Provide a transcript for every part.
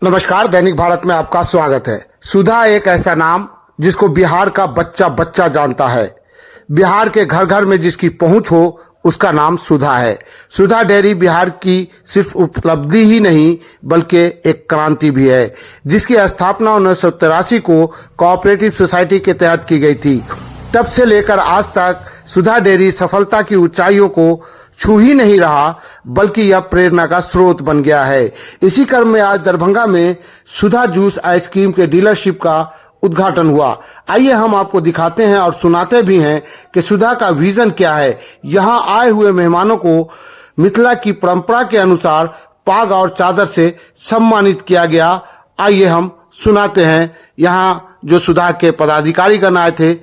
नमस्कार, दैनिक भारत में आपका स्वागत है। सुधा एक ऐसा नाम जिसको बिहार का बच्चा बच्चा जानता है। बिहार के घर घर में जिसकी पहुंच हो उसका नाम सुधा है। सुधा डेयरी बिहार की सिर्फ उपलब्धि ही नहीं बल्कि एक क्रांति भी है, जिसकी स्थापना 1983 को कोऑपरेटिव सोसाइटी के तहत की गई थी। तब से लेकर आज तक सुधा डेयरी सफलता की ऊंचाइयों को छू ही नहीं रहा बल्कि यह प्रेरणा का स्रोत बन गया है। इसी क्रम में आज दरभंगा में सुधा जूस आइसक्रीम के डीलरशिप का उद्घाटन हुआ। आइए हम आपको दिखाते हैं और सुनाते भी हैं कि सुधा का विजन क्या है। यहाँ आए हुए मेहमानों को मिथिला की परंपरा के अनुसार पाग और चादर से सम्मानित किया गया। आइए हम सुनाते हैं, यहाँ जो सुधा के पदाधिकारीगण आए थे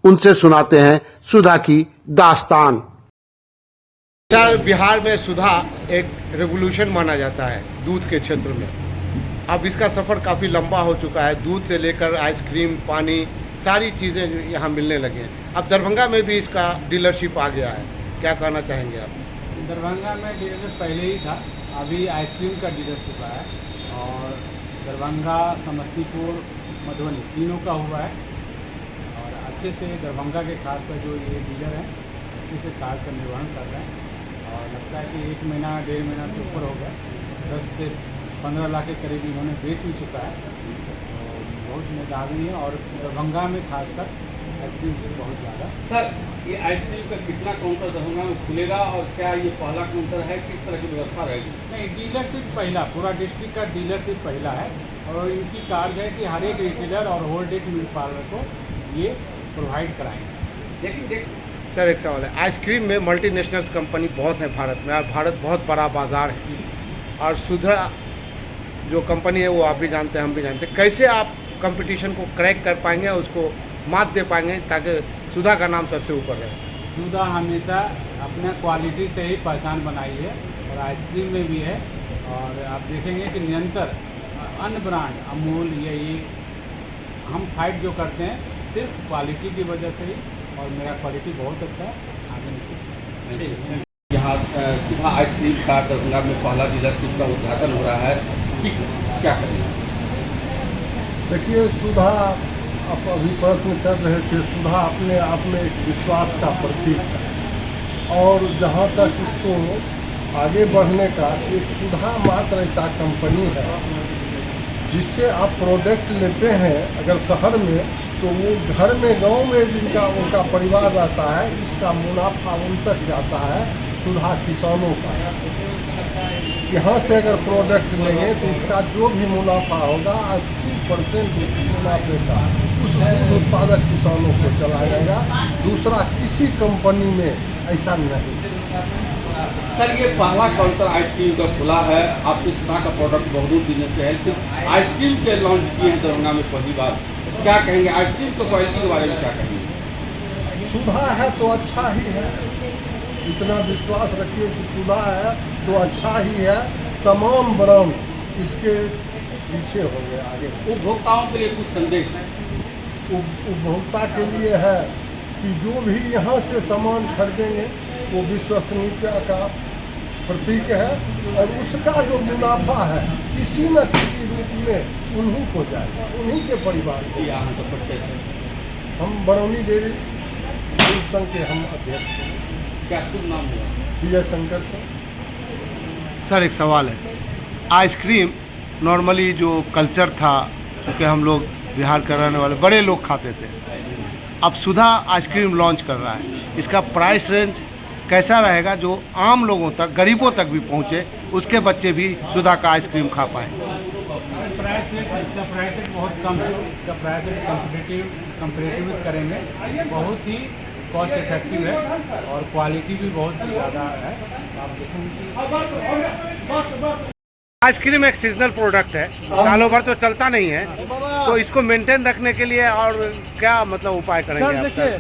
उनसे सुनाते हैं सुधा की दास्तान। बिहार में सुधा एक रेवोल्यूशन माना जाता है दूध के क्षेत्र में। अब इसका सफ़र काफ़ी लंबा हो चुका है। दूध से लेकर आइसक्रीम, पानी, सारी चीज़ें यहाँ मिलने लगे हैं। अब दरभंगा में भी इसका डीलरशिप आ गया है। क्या कहना चाहेंगे आप? दरभंगा में डीलरशिप पहले ही था, अभी आइसक्रीम का डीलरशिप आया है और दरभंगा, समस्तीपुर, मधुबनी तीनों का हुआ है। और अच्छे से दरभंगा के खास पर जो ये डीलर हैं अच्छे से कार्य का निर्वहन कर रहे हैं और लगता है कि 1 महीना 1.5 महीना से ऊपर हो गया। 10 से 15 लाख के करीब इन्होंने बेच भी चुका है। तो बहुत मेधावी है और दरभंगा में खासकर आइसक्रीम की बहुत ज़्यादा। सर, ये आइसक्रीम का कितना काउंटर दरभंगा में खुलेगा और क्या ये पहला काउंटर है? किस तरह की व्यवस्था रहेगी? नहीं, डीलरशिप पहला, पूरा डिस्ट्रिक्ट का डीलरशिप पहला है और इनकी कार्य है कि हर एक रिटेलर और होल्ड एक मिल्क पार्लर को ये प्रोवाइड कराएंगे। लेकिन सर, एक सवाल है। आइसक्रीम में मल्टीनेशनल कंपनी बहुत है भारत में और भारत बहुत बड़ा बाजार है और सुधा जो कंपनी है वो आप भी जानते हैं, हम भी जानते हैं। कैसे आप कंपटीशन को क्रैक कर पाएंगे, उसको मात दे पाएंगे ताकि सुधा का नाम सबसे ऊपर रहे? सुधा हमेशा अपना क्वालिटी से ही पहचान बनाई है और आइसक्रीम में भी है। और आप देखेंगे कि निरंतर अन्य ब्रांड अमूल ये हम फाइट जो करते हैं सिर्फ क्वालिटी की वजह से ही और मेरा क्वालिटी बहुत अच्छा है। आगे निश्चित यहाँ सुधा आइसक्रीम का दरभंगा में पहला डीलरशिप का उद्घाटन हो रहा है, ठीक क्या करेंगे? देखिए, सुधा आप अभी प्रश्न कर रहे थे, सुधा अपने आप में एक विश्वास का प्रतीक है और जहाँ तक इसको आगे बढ़ने का, एक सुधा मात्र ऐसा कंपनी है जिससे आप प्रोडक्ट लेते हैं अगर शहर में तो वो घर में, गांव में जिनका उनका परिवार रहता है, इसका मुनाफा उन तक जाता है सुधा किसानों का। यहाँ से अगर प्रोडक्ट लेंगे तो इसका जो भी मुनाफा होगा 80% मुनाफे का उस दूध उत्पादक किसानों को चला जाएगा। दूसरा किसी कंपनी में ऐसा नहीं। सर, ये पहला काउंटर आइसक्रीम का खुला है। आपकी सुधा का प्रोडक्ट बहुत दिन से है, फिर आइसक्रीम के लॉन्च किए हैं दरभंगा में पहली बार। क्या कहेंगे आइसक्रीम की क्वालिटी के बारे में? क्या कहेंगे? सुधा है तो अच्छा ही है, इतना विश्वास रखिए कि सुधा है तो अच्छा ही है। तमाम ब्रांड इसके पीछे हो गए आगे। उपभोक्ताओं के लिए कुछ संदेश? उपभोक्ता के लिए है कि जो भी यहाँ से सामान खरीदेंगे वो विश्वसनीयता का प्रतीक है और उसका जो मुनाफा है किसी न किसी रूप में उन्हीं को जाएगा, उन्हीं के परिवार को। यहाँ तो परचेज है। हम बरौनी डेयरी दूध संघ के हम अध्यक्ष हैं। क्या शुभ नाम है? विजय शंकर सर। सर, एक सवाल है। आइसक्रीम नॉर्मली जो कल्चर था, क्योंकि हम लोग बिहार के रहने वाले बड़े लोग खाते थे, अब सुधा आइसक्रीम लॉन्च कर रहा है। इसका प्राइस रेंज कैसा रहेगा जो आम लोगों तक, गरीबों तक भी पहुंचे, उसके बच्चे भी सुधा का आइसक्रीम खा पाए? इसका प्राइस रेट बहुत कम है। इसका प्राइस रेट कंपेरेटिव करेंगे बहुत ही कॉस्ट इफेक्टिव है और क्वालिटी भी बहुत ज़्यादा है। आप देखेंगे आइसक्रीम एक सीजनल प्रोडक्ट है, सालों भर तो चलता नहीं है, तो इसको मेंटेन रखने के लिए और क्या मतलब उपाय करेंगे? सर देखिए,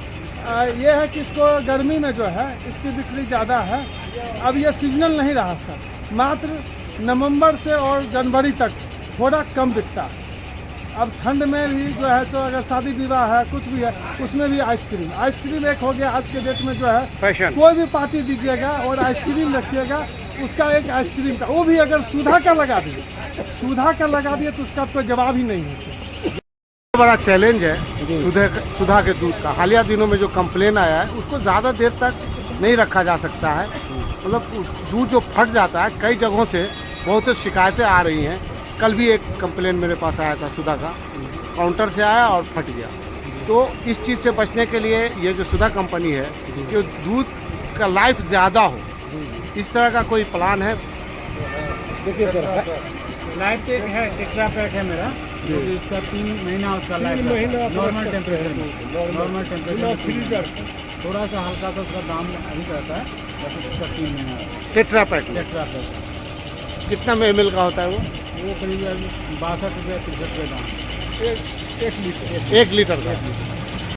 ये है कि इसको गर्मी में जो है इसकी बिक्री ज़्यादा है। अब ये सीजनल नहीं रहा सर, मात्र नवंबर से और जनवरी तक थोड़ा कम बिकता है। अब ठंड में भी जो है तो अगर शादी विवाह है, कुछ भी है, उसमें भी आइसक्रीम एक हो गया आज के डेट में जो है फैशन। कोई भी पार्टी दीजिएगा और आइसक्रीम रखिएगा, उसका एक आइसक्रीम का, वो भी अगर सुधा का लगा दिए तो उसका कोई जवाब ही नहीं है सर। बड़ा चैलेंज है सुधा के दूध का। हालिया दिनों में जो कंप्लेन आया है उसको ज़्यादा देर तक नहीं रखा जा सकता है। मतलब दूध जो फट जाता है, कई जगहों से बहुत सी शिकायतें आ रही हैं। कल भी एक कंप्लेन मेरे पास आया था सुधा का, काउंटर से आया और फट गया। तो इस चीज़ से बचने के लिए ये जो सुधा कंपनी है कि दूध का लाइफ ज़्यादा हो, इस तरह का कोई प्लान है? देखिए सर, लाइफ टेक है, टेट्रा पैक है मेरा, जो कि इसका 3 महीना उसका लाइफ है नॉर्मल टेम्परेचर में। फ्रीजर थोड़ा सा हल्का सा उसका दाम अधिक रहता है, बस उसका 3 महीना टेट्रा पैक में टेट्रा पैक कितना में ml का होता है वो करीब 62 रुपये 63 रुपये दाम। 1 लीटर 1 लीटर का।